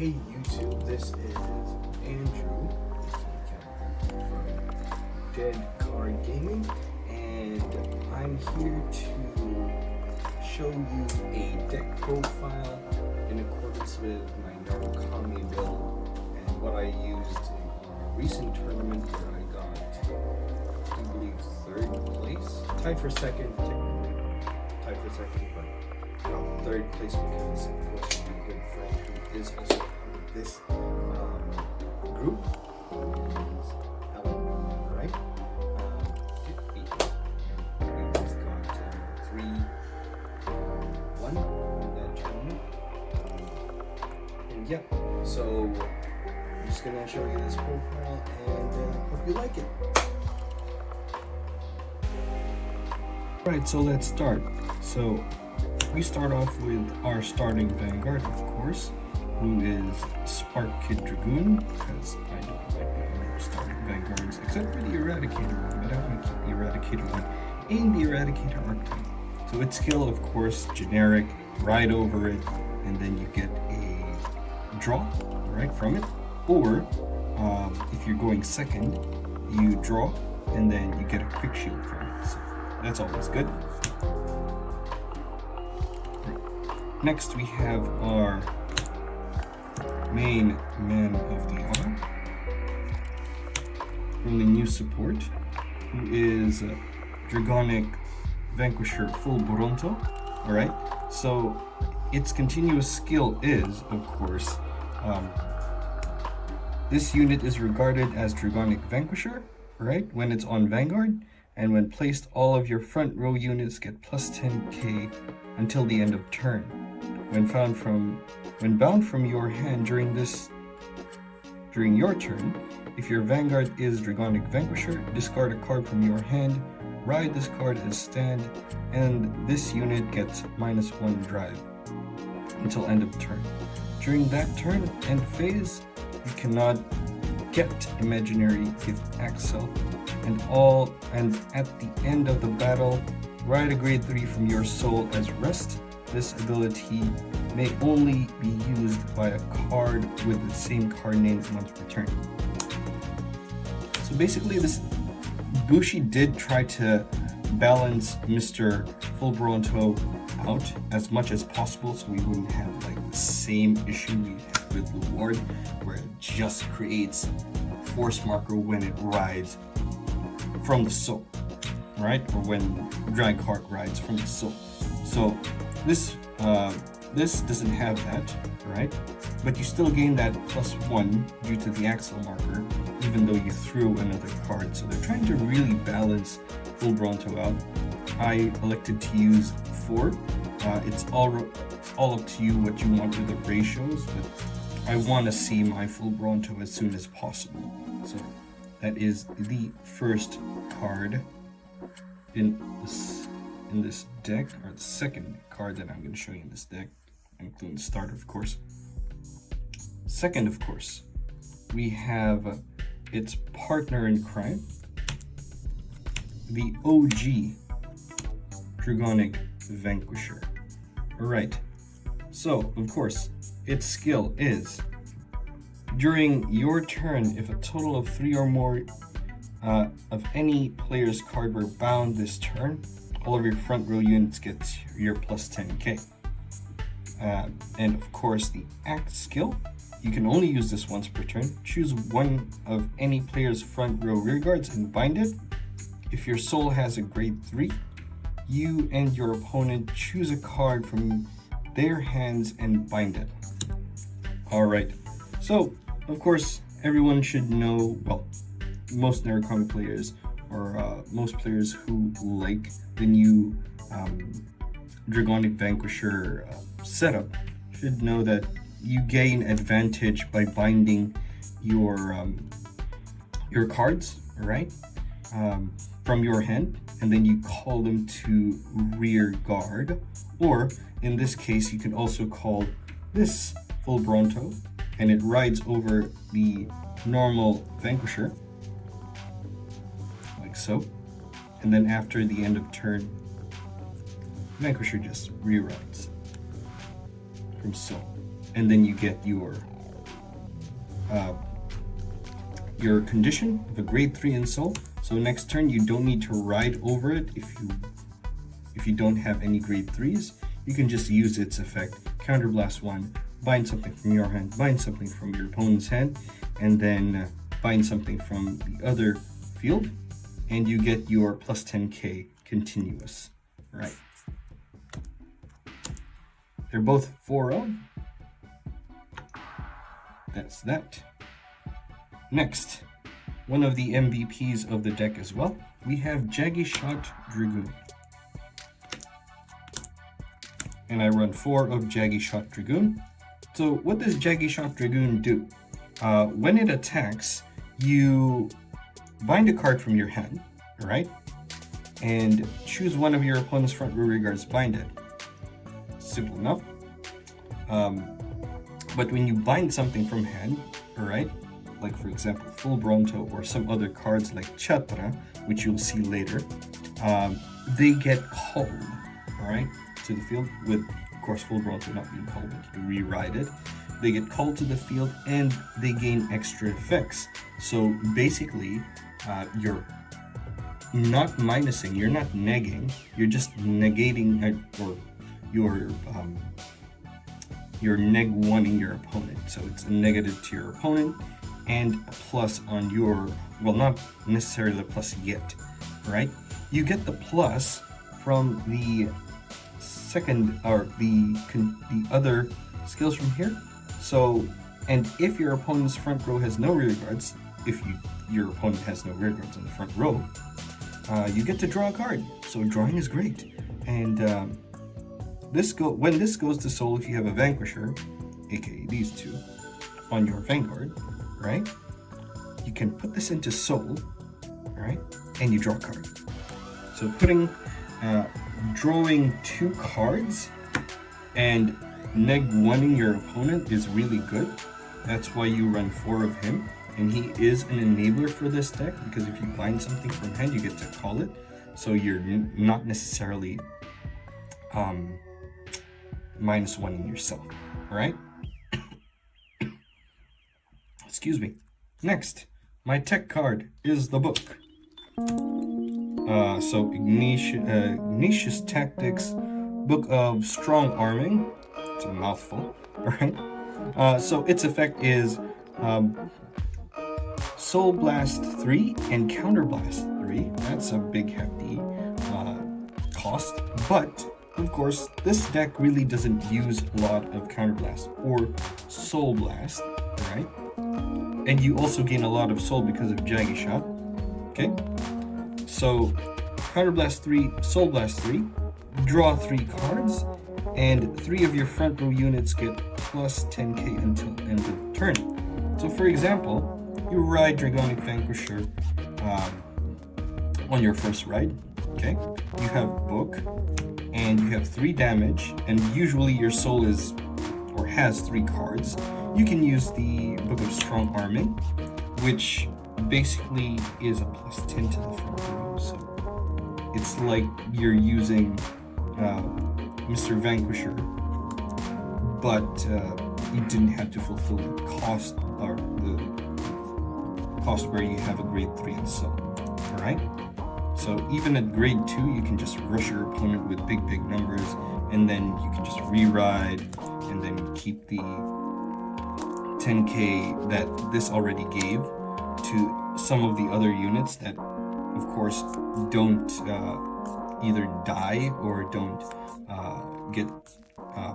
Hey YouTube, this is Andrew from Dead Card Gaming, and I'm here to show you a deck profile in accordance with my Narukami build and what I used in a recent tournament where I got, I believe, 3rd place. Tied for second, technically. Tied for second, but got 3rd place because, of course, my good friend who is also part of this group is Alan, right? We both got 3-1 in that tournament. And yeah, so I'm just gonna show you this profile and hope you like it. Right, so let's start. So we start off with our starting Vanguard, of course, who is Spark Kid Dragoon, because I don't like the other starting Vanguards except for the Eradicator one, but I want to keep the Eradicator one in the Eradicator archetype. So its skill, of course, generic, ride over it, and then you get a draw, right, from it. Or if you're going second, you draw, and then you get a quick shield from it. So that's always good. Next, we have our main man of the hour from the new support, who is Dragonic Vanquisher Fullbronto. Alright, so its continuous skill is, of course, this unit is regarded as Dragonic Vanquisher, right, when it's on Vanguard, and when placed, all of your front row units get plus 10k until the end of turn. When bound from your hand during your turn, if your Vanguard is Dragonic Vanquisher, discard a card from your hand, ride this card as stand, and this unit gets -1 drive until end of turn. During that turn end phase, you cannot get imaginary gift Axel, and at the end of the battle, ride a grade 3 from your soul as rest. This ability may only be used by a card with the same card name once per turn. So basically, this Bushi did try to balance Mr. Fullbronto out as much as possible, so we wouldn't have like the same issue we had with Reward, where it just creates force marker when it rides from the soul, right? Or when Dragcart rides from the soul. So this doesn't have that, right? But you still gain that +1 due to the Axel marker, even though you threw another card. So they're trying to really balance Fullbronto out. I elected to use 4. It's all up to you what you want with the ratios, but I want to see my Fullbronto as soon as possible. So that is the first card in this deck, or the second card that I'm going to show you in this deck, including the starter, of course. Second, of course, we have its partner in crime, the OG Dragonic Vanquisher. Alright, so, of course, its skill is, during your turn, if a total of 3 or more of any player's card were bound this turn, all of your front row units get your plus 10k. And of course, the act skill, you can only use this once per turn. Choose one of any player's front row rear guards and bind it. If your soul has a grade 3, you and your opponent choose a card from their hands and bind it. Alright, so of course everyone should know, well, most Narukami players, or most players who like the new Dragonic Vanquisher setup, should know that you gain advantage by binding your cards, right, from your hand, and then you call them to rear guard. Or in this case, you can also call this Fullbronto, and it rides over the normal Vanquisher, like so, and then after the end of turn, Vanquisher just rewrites from soul, and then you get your your condition of a grade 3 in soul. So next turn you don't need to ride over it if you don't have any grade 3s. You can just use its effect, counterblast 1, bind something from your hand, bind something from your opponent's hand, and then bind something from the other field, and you get your plus 10k continuous, right? They're both 4-0. That's that. Next, one of the MVPs of the deck as well, we have Jaggy Dragoon. And I run 4 of Jaggy Dragoon. So what does Jaggy Dragoon do? When it attacks, you bind a card from your hand, right? And choose one of your opponent's front row regards binded. Simple enough. But when you bind something from hand, right? Like for example, Fullbronto or some other cards like Chatra, which you'll see later, they get called, right, to the field with, of course, Fullbronto not being called, but you rewrite it. They get called to the field and they gain extra effects. So basically, you're not minusing, you're not negging, you're just negating, or you're neg-1ing your opponent. So it's a negative to your opponent and a plus on your, well, not necessarily the plus yet, right? You get the plus from the second, or the other skills from here. So, and if your opponent's front row has no rear guards, if your opponent has no rear guards in the front row, you get to draw a card. So drawing is great. And when this goes to soul, if you have a Vanquisher, aka these two, on your Vanguard, right? You can put this into soul, right? And you draw a card. So drawing 2 cards and neg-1ing your opponent is really good. That's why you run 4 of him. And he is an enabler for this deck, because if you bind something from hand, you get to call it. So you're not necessarily -1ing yourself, alright? Excuse me. Next, my tech card is the book. So Ignatius Tactics, Book of Strong Arming. It's a mouthful, alright? So its effect is Soul Blast 3 and Counter Blast 3. That's a big hefty cost, but of course this deck really doesn't use a lot of Counter Blast or Soul Blast, right? And you also gain a lot of soul because of Jaggy Shot. Okay, so Counter Blast 3, Soul Blast 3, draw 3 cards, and 3 of your front row units get plus 10k until end of turn. So for example, you ride Dragonic Vanquisher on your first ride, okay? You have book, and you have 3 damage, and usually your soul is, or has 3 cards. You can use the Book of Strong Arming, which basically is a plus 10 to the front row. So it's like you're using Mr. Vanquisher, but you didn't have to fulfill the cost, or the cost where you have a grade 3 and so, alright? So even at grade 2, you can just rush your opponent with big numbers, and then you can just re-ride, and then keep the 10k that this already gave to some of the other units that, of course, don't either die or don't get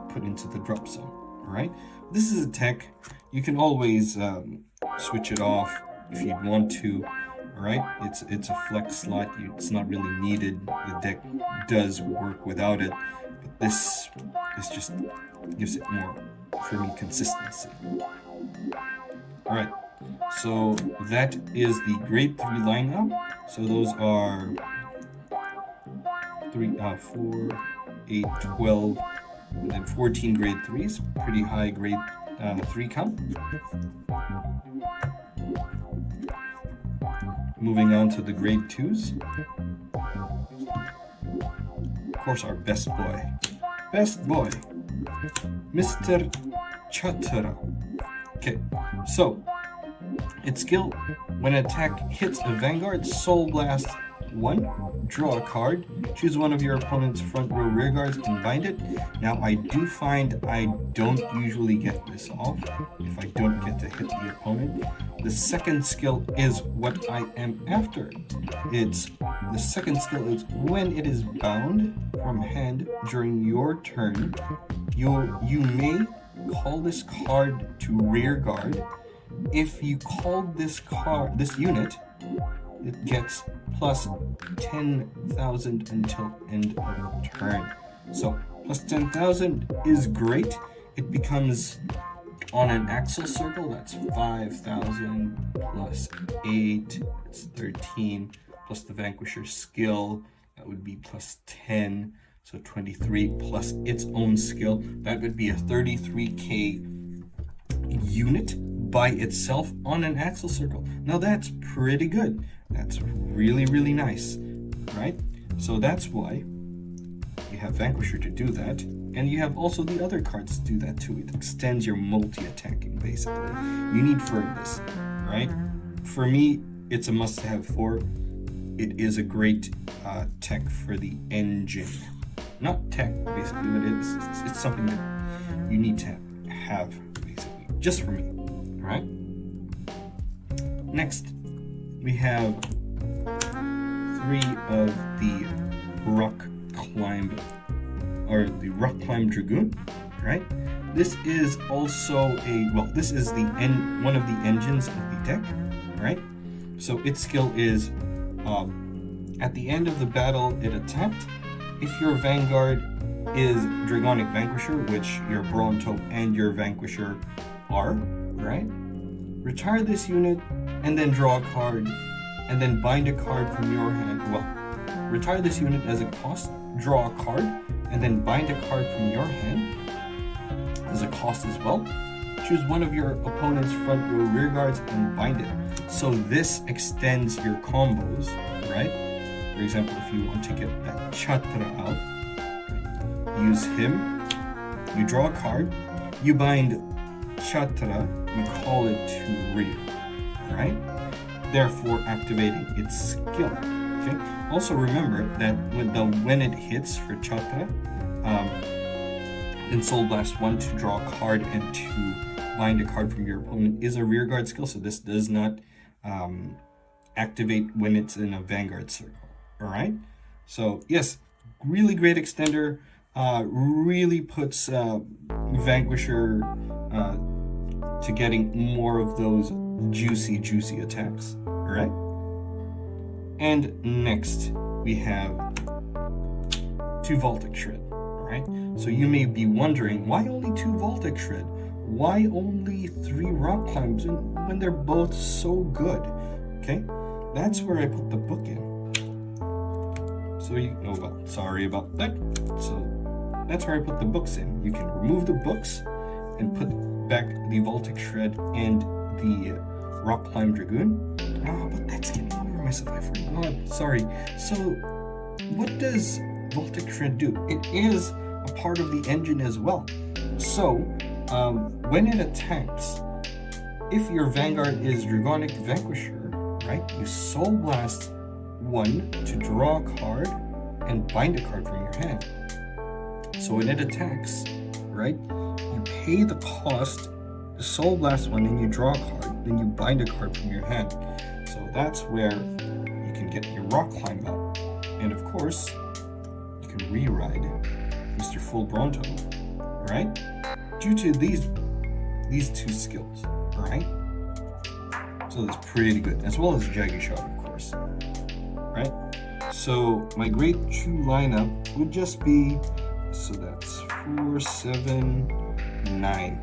put into the drop zone, alright? This is a tech. You can always switch it off if you want to, alright? It's a flex slot. It's not really needed. The deck does work without it, but this just gives it more, for me, consistency. Alright, so that is the grade 3 lineup. So those are 4, 8, 12, and then 14 grade 3s. Pretty high grade 3 count. Moving on to the grade 2s. Of course, our best boy, Mr. Chatra. Okay, so Its skill, when an attack hits a Vanguard, Soul Blast 1, draw a card, choose one of your opponent's front row rear guards and bind it. Now I do find I don't usually get this off if I don't get to hit the opponent. The second skill is what I am after. The second skill is when it is bound from hand during your turn, you may call this card to rear guard. If you called this unit, it gets plus 10,000 until end of turn. So plus 10,000 is great. It becomes on an axle circle, that's 5,000 plus 8, it's 13, plus the Vanquisher skill, that would be plus 10, so 23 plus its own skill, that would be a 33k unit by itself on an axle circle. Now that's pretty good. That's really, really nice, right? So that's why you have Vanquisher to do that, and you have also the other cards to do that too. It extends your multi-attacking, basically. You need this, right? For me, it's a must-have for. It is a great tech for the engine. Not tech, basically, but it's something that you need to have, basically, just for me, right? Next, we have 3 of the Rock Climb Dragoon, right? This is also this is one of the engines of the deck, right? So its skill is at the end of the battle it attacked. If your Vanguard is Dragonic Vanquisher, which your Fullbronto and your Vanquisher are, right? Retire this unit and then draw a card and then bind a card from your hand. Retire this unit as a cost, draw a card, and then bind a card from your hand as a cost as well. Choose one of your opponent's front row rear guards and bind it. So this extends your combos, right? For example, if you want to get that Chatra out, use him, you draw a card, you bind Chatra, you call it to rear, right? Therefore activating its skill. Okay. Also remember that when it hits for Chatra, in Soul Blast 1 to draw a card and to bind a card from your opponent is a rear guard skill, so this does not activate when it's in a Vanguard circle. Alright? So yes, really great extender, really puts Vanquisher to getting more of those juicy attacks. Alright? And next we have 2 Voltic Shred. Alright? So you may be wondering, why only 2 Voltic Shred? Why only 3 Rock Climbs when they're both so good? Okay? That's where I put the book in. So sorry about that. So that's where I put the books in. You can remove the books and put back the Voltic Shred and the Rock Climb Dragoon. But that's getting over myself. I forgot. Sorry. So what does Voltic Shred do? It is a part of the engine as well. So when it attacks, if your Vanguard is Dragonic Vanquisher, right, you Soul Blast 1 to draw a card and bind a card from your hand. So when it attacks, right, you pay the cost, the Soul Blast 1, and you draw a card, then you bind a card from your hand. So that's where you can get your Rock Climb out. And of course, you can re-ride Mr. Fullbronto, right? Due to these 2 skills, alright? So that's pretty good, as well as Jaggy shot, of course, right? So my great Choo lineup would just be, so that's 4, 7, 9.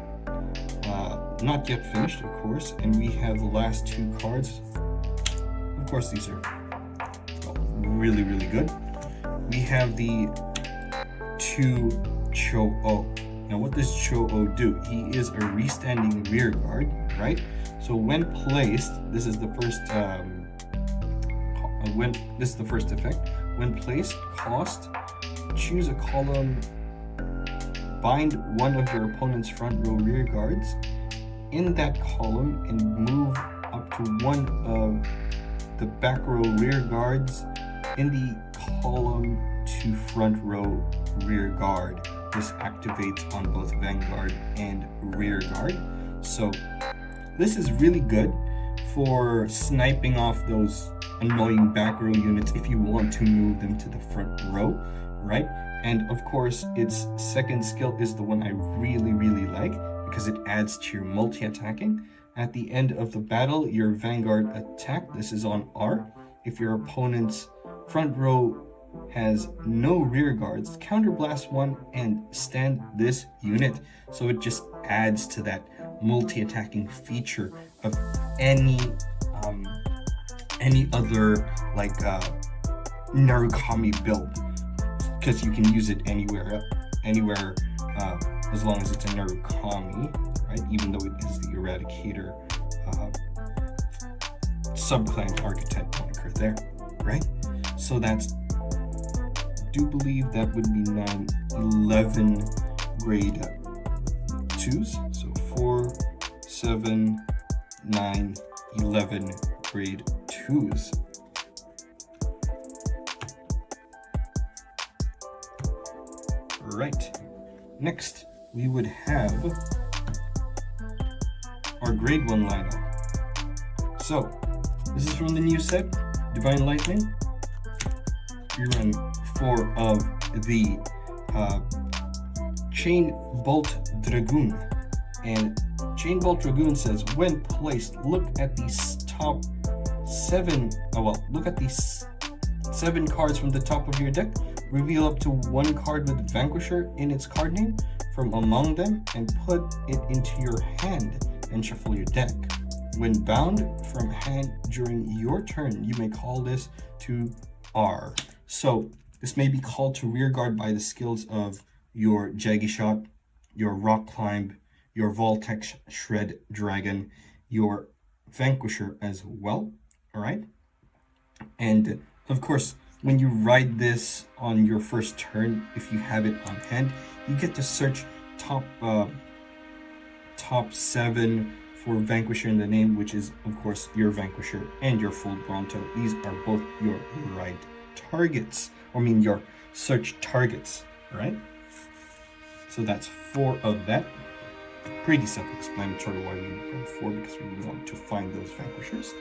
Not yet finished, of course, and we have the last 2 cards. Of course, these are really good. We have the 2 Choo. Now what does Choo do? He is a restanding rear guard, right? So when placed, this is the first effect. When placed, cost, choose a column, bind one of your opponent's front row rear guards in that column and move up to one of the back row rear guards in the column to front row rear guard. This activates on both Vanguard and rear guard. So this is really good for sniping off those annoying back row units if you want to move them to the front row, right? And of course, its second skill is the one I really like because it adds to your multi-attacking. At the end of the battle, your Vanguard attack, this is on R. If your opponent's front row has no rear guards, counterblast one and stand this unit. So it just adds to that multi-attacking feature of any other like Narukami build, because you can use it anywhere as long as it's a Narukami, right? Even though it is the Eradicator subclan archetype moniker there, right? So that's, do believe that would be 9, 11 grade 2s. So 4, 7, 9, 11 grade 2s. Right. Next, we would have our grade 1 lineup. So, this is from the new set, Divine Lightning. We run 4 of the Chain Bolt Dragoon. And Chain Bolt Dragoon says, when placed, look at these top 7, look at these 7 cards from the top of your deck. Reveal up to 1 card with Vanquisher in its card name from among them and put it into your hand and shuffle your deck. When bound from hand during your turn, you may call this to R. So this may be called to rear guard by the skills of your Jaggy Shot, your Rock Climb, your Voltex Shred Dragon, your Vanquisher as well. All right. And of course, when you ride this on your first turn, if you have it on hand, you get to search top 7 for Vanquisher in the name, which is of course your Vanquisher and your Fullbronto. These are both your ride targets, your search targets, right? So that's 4 of that. Pretty self-explanatory why we run 4, because we want to find those Vanquishers,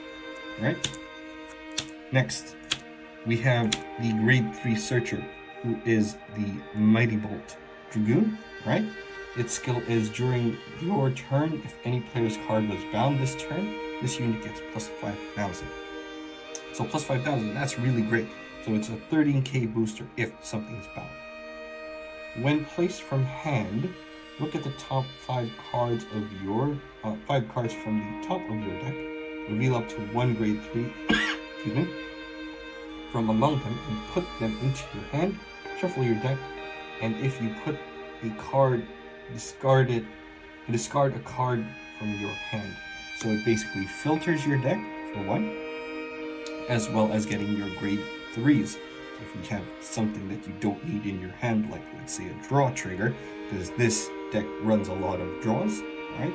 right? Next, we have the grade 3 searcher, who is the Mighty Bolt Dragoon, right? Its skill is during your turn, if any player's card was bound this turn, this unit gets plus 5,000. So plus 5,000, that's really great. So it's a 13k booster if something's bound. When placed from hand, look at the top 5 cards of your 5 cards from the top of your deck. Reveal up to 1 grade 3 excuse me, from among them and put them into your hand. Shuffle your deck, and if you put a card, discard a card from your hand. So it basically filters your deck for 1, as well as getting your grade 3s. So if you have something that you don't need in your hand, like let's say a draw trigger, because this deck runs a lot of draws, right?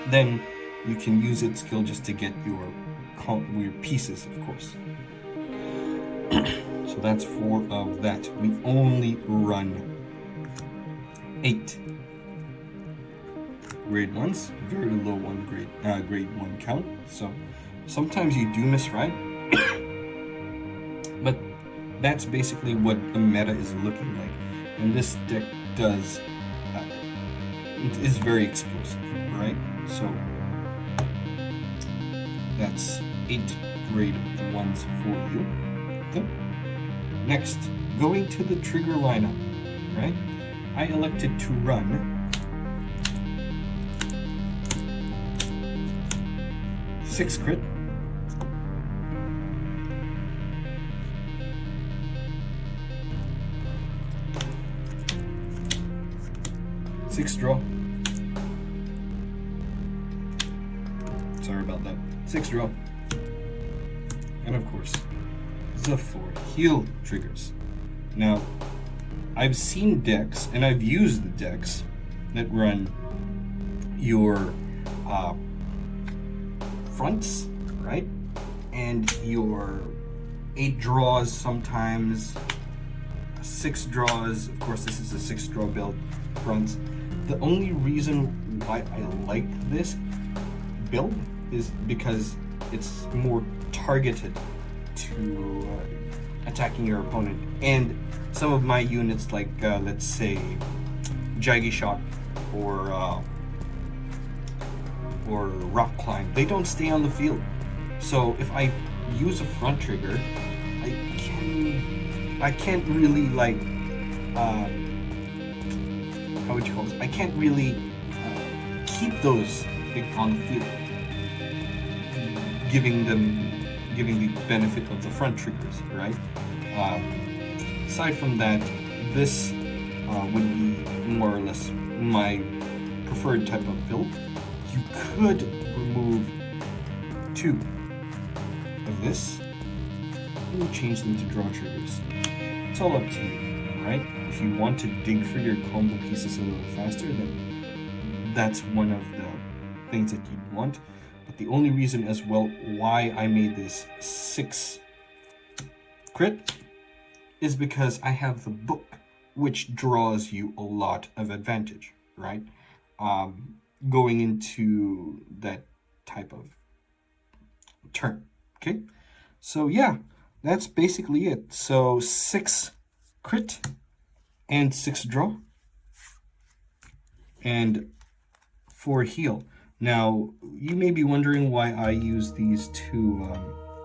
Then you can use its skill just to get your pieces, of course. So that's 4 of that. We only run 8 grade 1s, very low grade 1 count. So sometimes you do misride, but that's basically what the meta is looking like. And this deck does, it is very explosive, right? So that's 8 grade 1s for you. Okay. Next, going to the trigger lineup, right? I elected to run 6 crit, 6 draw. Sorry about that. 6 draw. And of course, the 4 heal triggers. Now, I've seen decks, and I've used the decks that run your fronts, right? And your 8 draws sometimes, 6 draws. Of course, this is a 6 draw build, fronts. The only reason why I like this build is because it's more targeted to attacking your opponent. And some of my units, like let's say Jaggy shot or rock climb, they don't stay on the field. So if I use a front trigger, I can't really like how would you call this? I can't really keep those on the field, giving the benefit of the front triggers, right? Aside from that, this would be more or less my preferred type of build. You could remove 2 of this and change them to draw triggers. It's all up to you, right? If you want to dig for your combo pieces a little faster, then that's one of the things that you'd want. But the only reason as well why I made this 6 crit is because I have the book, which draws you a lot of advantage, right? Going into that type of turn, okay? So yeah, that's basically it. So 6 crit and 6 draw and 4 heal. Now, you may be wondering why I use these 2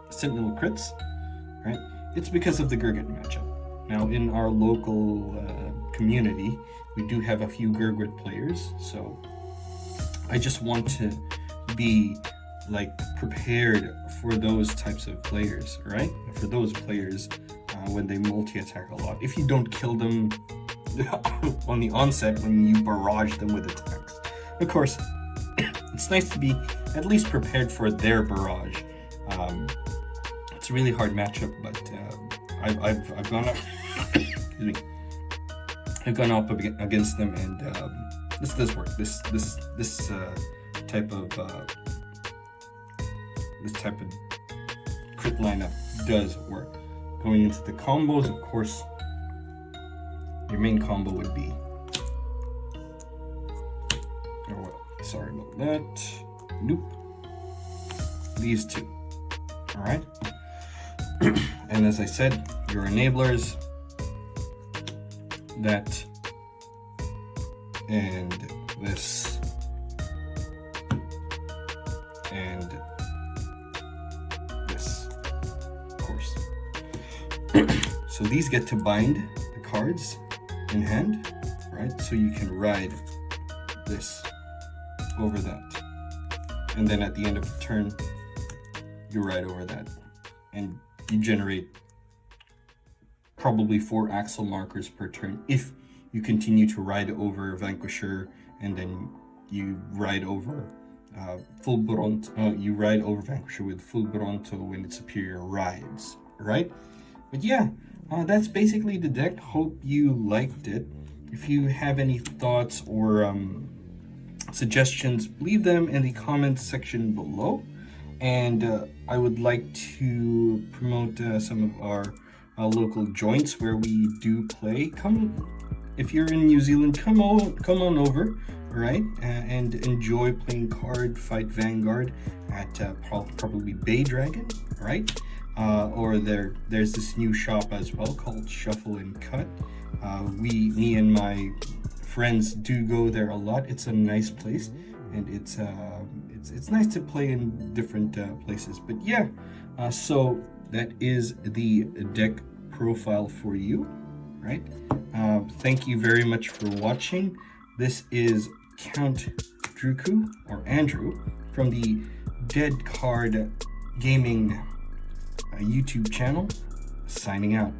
Sentinel crits, right? It's because of the Gurgit matchup. Now, in our local community, we do have a few Gurgit players, so I just want to be like prepared for those types of players, right? For those players when they multi-attack a lot. If you don't kill them on the onset when you barrage them with attacks. Of course, it's nice to be at least prepared for their barrage. It's a really hard matchup, but I've gone up excuse me. I've gone up against them, and this does work. This type of crit lineup does work. Going into the combos, of course, your main combo would be, sorry about that. Nope. These 2. All right. And as I said, your enablers, that, and this, and this, of course. So these get to bind the cards in hand, right? So you can ride this over that. And then at the end of the turn, you ride over that. And you generate probably 4 axle markers per turn if you continue to ride over Vanquisher, and then you ride over Fullbronto. You ride over Vanquisher with Fullbronto when its superior rides, right? But yeah, that's basically the deck. Hope you liked it. If you have any thoughts or suggestions, leave them in the comments section below. And I would like to promote some of our local joints where we do play. If you're in New Zealand, come on over, right? And enjoy playing Cardfight Vanguard at probably Bay Dragon, right? Or there's this new shop as well called Shuffle and Cut. Me and my friends do go there a lot. It's a nice place, and it's nice to play in different places. But yeah, so that is the deck profile for you, right? Thank you very much for watching. This is Count Druku, or Andrew, from the Dead Card Gaming YouTube channel, signing out.